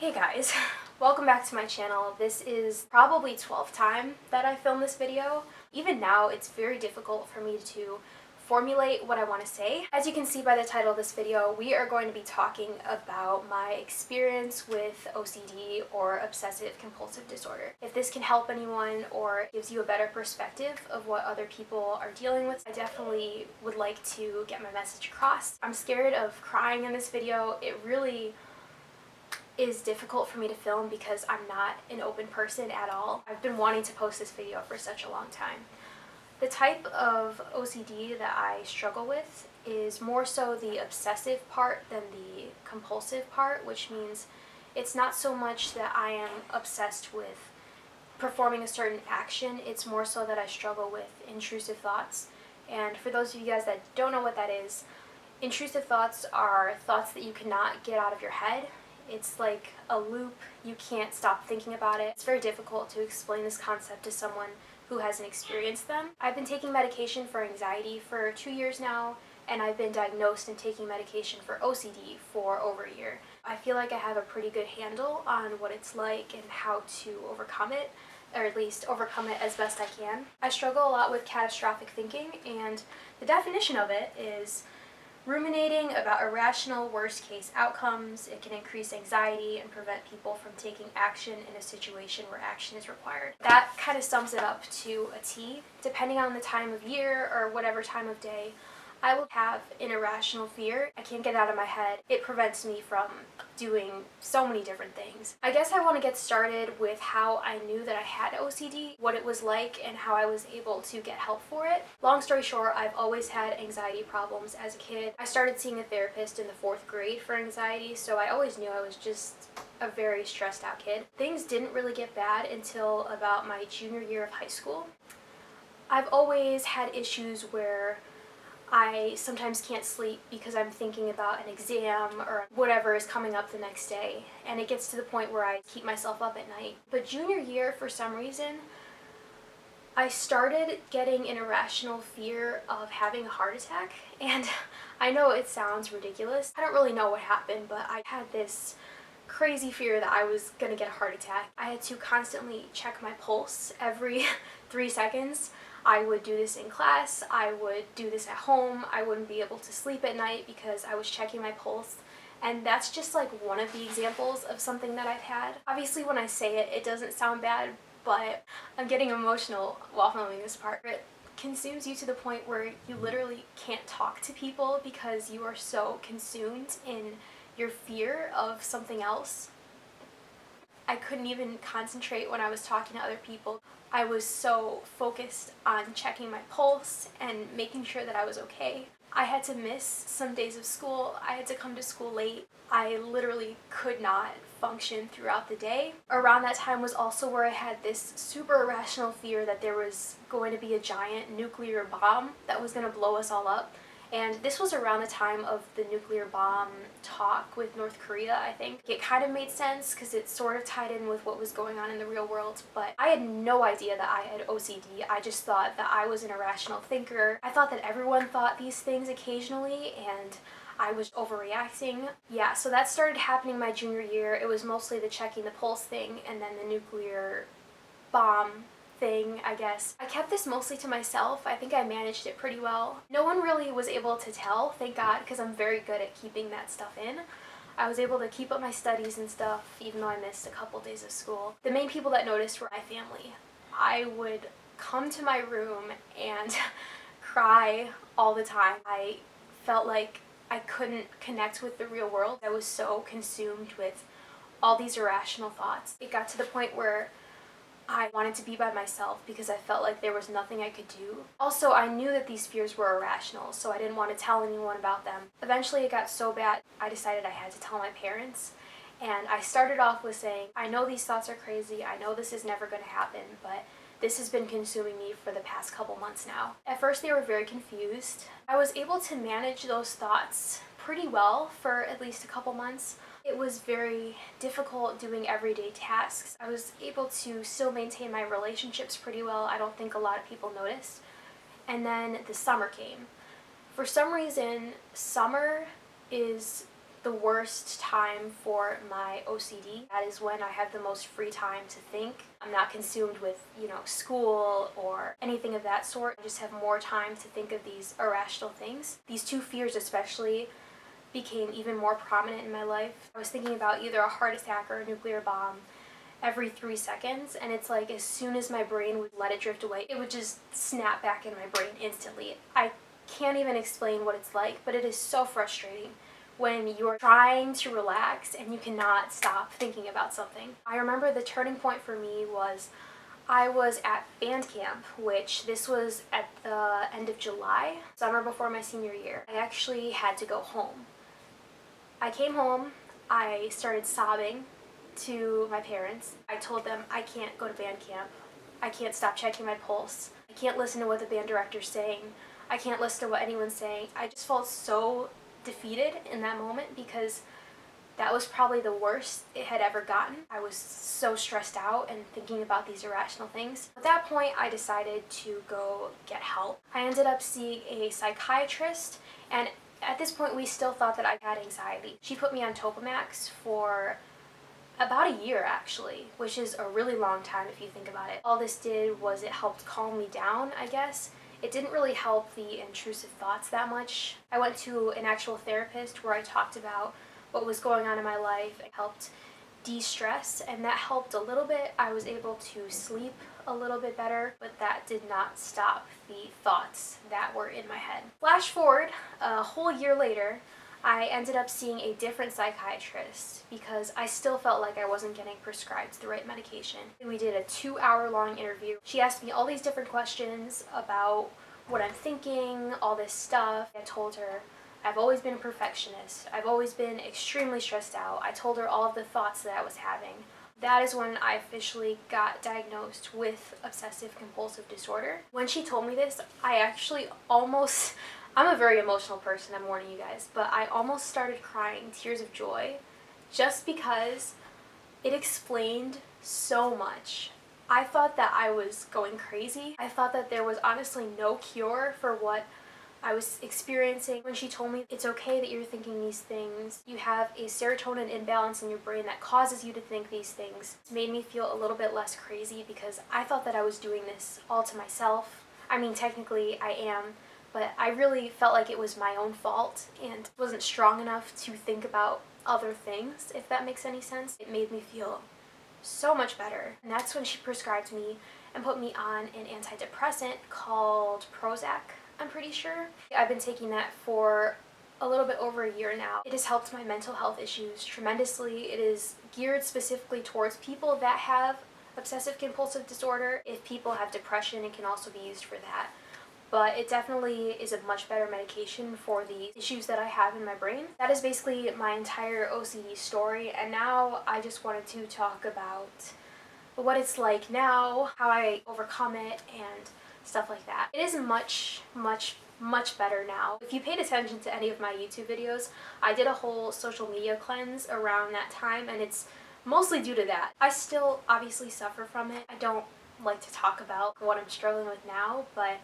Hey guys, welcome back to my channel. This is probably 12th time that I filmed this video. Even now, it's very difficult for me to formulate what I want to say. As you can see by the title of this video, we are going to be talking about my experience with OCD or obsessive compulsive disorder. If this can help anyone or gives you a better perspective of what other people are dealing with, I definitely would like to get my message across. I'm scared of crying in this video. It really is difficult for me to film because I'm not an open person at all. I've been wanting to post this video for such a long time. The type of OCD that I struggle with is more so the obsessive part than the compulsive part, which means it's not so much that I am obsessed with performing a certain action, it's more so that I struggle with intrusive thoughts. And for those of you guys that don't know what that is, intrusive thoughts are thoughts that you cannot get out of your head. It's like a loop. You can't stop thinking about it. It's very difficult to explain this concept to someone who hasn't experienced them. I've been taking medication for anxiety for 2 years now, and I've been diagnosed and taking medication for OCD for over a year. I feel like I have a pretty good handle on what it's like and how to overcome it, or at least overcome it as best I can. I struggle a lot with catastrophic thinking, and the definition of it is ruminating about irrational worst-case outcomes. It can increase anxiety and prevent people from taking action in a situation where action is required. That kind of sums it up to a T. Depending on the time of year or whatever time of day, I will have an irrational fear. I can't get it out of my head. It prevents me from doing so many different things. I guess I want to get started with how I knew that I had OCD, what it was like, and how I was able to get help for it. Long story short, I've always had anxiety problems as a kid. I started seeing a therapist in the 4th grade for anxiety, so I always knew I was just a very stressed out kid. Things didn't really get bad until about my junior year of high school. I've always had issues where I sometimes can't sleep because I'm thinking about an exam or whatever is coming up the next day, and it gets to the point where I keep myself up at night. But junior year, for some reason, I started getting an irrational fear of having a heart attack, and I know it sounds ridiculous. I don't really know what happened, but I had this crazy fear that I was gonna get a heart attack. I had to constantly check my pulse every 3 seconds. I would do this in class, I would do this at home, I wouldn't be able to sleep at night because I was checking my pulse. And that's just like one of the examples of something that I've had. Obviously when I say it, it doesn't sound bad, but I'm getting emotional while filming this part. It consumes you to the point where you literally can't talk to people because you are so consumed in your fear of something else. I couldn't even concentrate when I was talking to other people. I was so focused on checking my pulse and making sure that I was okay. I had to miss some days of school. I had to come to school late. I literally could not function throughout the day. Around that time was also where I had this super irrational fear that there was going to be a giant nuclear bomb that was going to blow us all up. And this was around the time of the nuclear bomb talk with North Korea, I think. It kind of made sense because it sort of tied in with what was going on in the real world, but I had no idea that I had OCD. I just thought that I was an irrational thinker. I thought that everyone thought these things occasionally, and I was overreacting. Yeah, so that started happening my junior year. It was mostly the checking the pulse thing and then the nuclear bomb thing, I guess. I kept this mostly to myself. I think I managed it pretty well. No one really was able to tell, thank God, because I'm very good at keeping that stuff in. I was able to keep up my studies and stuff, even though I missed a couple days of school. The main people that noticed were my family. I would come to my room and cry all the time. I felt like I couldn't connect with the real world. I was so consumed with all these irrational thoughts. It got to the point where I wanted to be by myself because I felt like there was nothing I could do. Also, I knew that these fears were irrational, so I didn't want to tell anyone about them. Eventually, it got so bad, I decided I had to tell my parents. And I started off with saying, I know these thoughts are crazy, I know this is never going to happen, but this has been consuming me for the past couple months now. At first, they were very confused. I was able to manage those thoughts pretty well for at least a couple months. It was very difficult doing everyday tasks. I was able to still maintain my relationships pretty well. I don't think a lot of people noticed. And then the summer came. For some reason, summer is the worst time for my OCD. That is when I have the most free time to think. I'm not consumed with, school or anything of that sort. I just have more time to think of these irrational things. These two fears especially became even more prominent in my life. I was thinking about either a heart attack or a nuclear bomb every 3 seconds, and it's like as soon as my brain would let it drift away, it would just snap back in my brain instantly. I can't even explain what it's like, but it is so frustrating when you're trying to relax and you cannot stop thinking about something. I remember the turning point for me was I was at band camp, which this was at the end of July, summer before my senior year. I actually had to go home. I came home, I started sobbing to my parents. I told them I can't go to band camp. I can't stop checking my pulse. I can't listen to what the band director's saying. I can't listen to what anyone's saying. I just felt so defeated in that moment because that was probably the worst it had ever gotten. I was so stressed out and thinking about these irrational things. At that point, I decided to go get help. I ended up seeing a psychiatrist, and at this point, we still thought that I had anxiety. She put me on Topamax for about a year actually, which is a really long time if you think about it. All this did was it helped calm me down, I guess. It didn't really help the intrusive thoughts that much. I went to an actual therapist where I talked about what was going on in my life and helped de-stress, and that helped a little bit. I was able to sleep a little bit better, but that did not stop the thoughts that were in my head. Flash forward a whole year later, I ended up seeing a different psychiatrist because I still felt like I wasn't getting prescribed the right medication. We did a 2-hour-long interview. She asked me all these different questions about what I'm thinking, all this stuff. I told her I've always been a perfectionist. I've always been extremely stressed out. I told her all of the thoughts that I was having. That is when I officially got diagnosed with obsessive compulsive disorder. When she told me this, I actually almost... I'm a very emotional person, I'm warning you guys, but I almost started crying tears of joy just because it explained so much. I thought that I was going crazy. I thought that there was honestly no cure for what I was experiencing. When she told me it's okay that you're thinking these things, you have a serotonin imbalance in your brain that causes you to think these things, it made me feel a little bit less crazy because I thought that I was doing this all to myself. I mean, technically I am, but I really felt like it was my own fault and wasn't strong enough to think about other things, if that makes any sense. It made me feel so much better. And that's when she prescribed me and put me on an antidepressant called Prozac, I'm pretty sure. I've been taking that for a little bit over a year now. It has helped my mental health issues tremendously. It is geared specifically towards people that have obsessive compulsive disorder. If people have depression, it can also be used for that. But it definitely is a much better medication for the issues that I have in my brain. That is basically my entire OCD story, and now I just wanted to talk about what it's like now, how I overcome it, and stuff like that. It is much better now. If you paid attention to any of my YouTube videos, I did a whole social media cleanse around that time, and it's mostly due to that. I still obviously suffer from it. I don't like to talk about what I'm struggling with now, but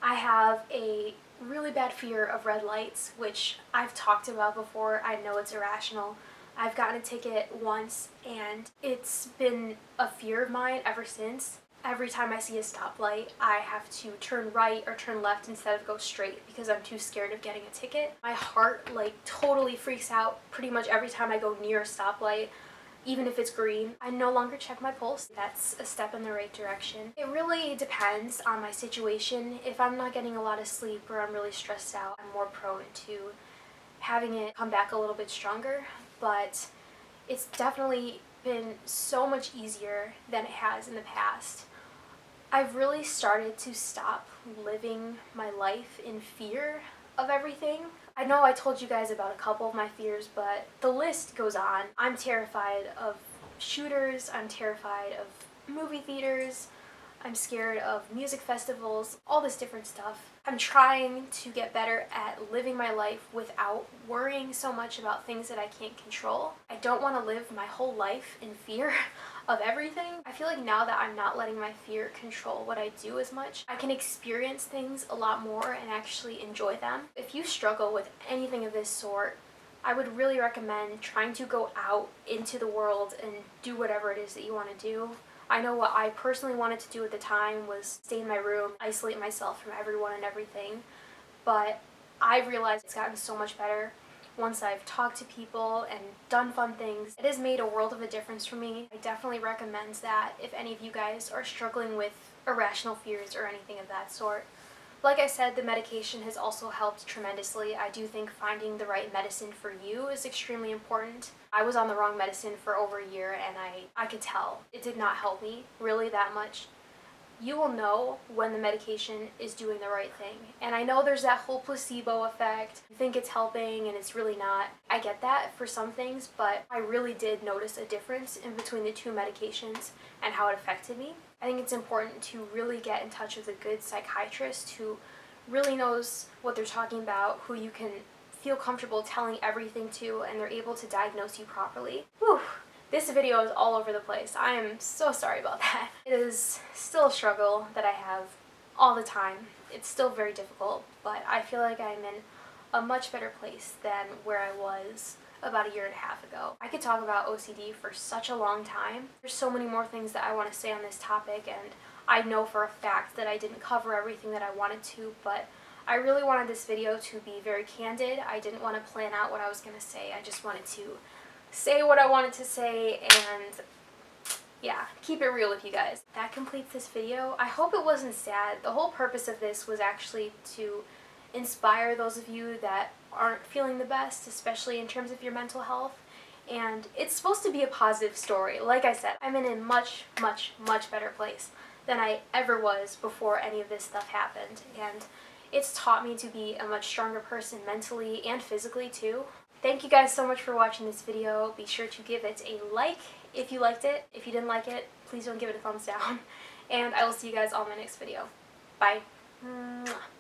I have a really bad fear of red lights, which I've talked about before. I know it's irrational. I've gotten a ticket once, and it's been a fear of mine ever since. Every time I see a stoplight, I have to turn right or turn left instead of go straight because I'm too scared of getting a ticket. My heart totally freaks out pretty much every time I go near a stoplight. Even if it's green, I no longer check my pulse. That's a step in the right direction. It really depends on my situation. If I'm not getting a lot of sleep or I'm really stressed out, I'm more prone to having it come back a little bit stronger, but it's definitely been so much easier than it has in the past. I've really started to stop living my life in fear of everything. I know I told you guys about a couple of my fears, but the list goes on. I'm terrified of shooters, I'm terrified of movie theaters, I'm scared of music festivals, all this different stuff. I'm trying to get better at living my life without worrying so much about things that I can't control. I don't want to live my whole life in fear of everything. I feel like now that I'm not letting my fear control what I do as much, I can experience things a lot more and actually enjoy them. If you struggle with anything of this sort, I would really recommend trying to go out into the world and do whatever it is that you want to do. I know what I personally wanted to do at the time was stay in my room, isolate myself from everyone and everything, but I've realized it's gotten so much better once I've talked to people and done fun things. It has made a world of a difference for me. I definitely recommend that if any of you guys are struggling with irrational fears or anything of that sort. Like I said, the medication has also helped tremendously. I do think finding the right medicine for you is extremely important. I was on the wrong medicine for over a year and I could tell it did not help me really that much. You will know when the medication is doing the right thing. And I know there's that whole placebo effect. You think it's helping and it's really not. I get that for some things, but I really did notice a difference in between the two medications and how it affected me. I think it's important to really get in touch with a good psychiatrist who really knows what they're talking about, who you can feel comfortable telling everything to, and they're able to diagnose you properly. Whew. This video is all over the place. I am so sorry about that. It is still a struggle that I have all the time. It's still very difficult, but I feel like I'm in a much better place than where I was about a year and a half ago. I could talk about OCD for such a long time. There's so many more things that I want to say on this topic, and I know for a fact that I didn't cover everything that I wanted to, but I really wanted this video to be very candid. I didn't want to plan out what I was going to say. I just wanted to say what I wanted to say and yeah, keep it real with you guys. That completes this video. I hope it wasn't sad. The whole purpose of this was actually to inspire those of you that aren't feeling the best, especially in terms of your mental health. And it's supposed to be a positive story. Like I said, I'm in a much, much, much better place than I ever was before any of this stuff happened. And it's taught me to be a much stronger person mentally and physically too. Thank you guys so much for watching this video. Be sure to give it a like if you liked it. If you didn't like it, please don't give it a thumbs down. And I will see you guys on my next video. Bye. Mwah.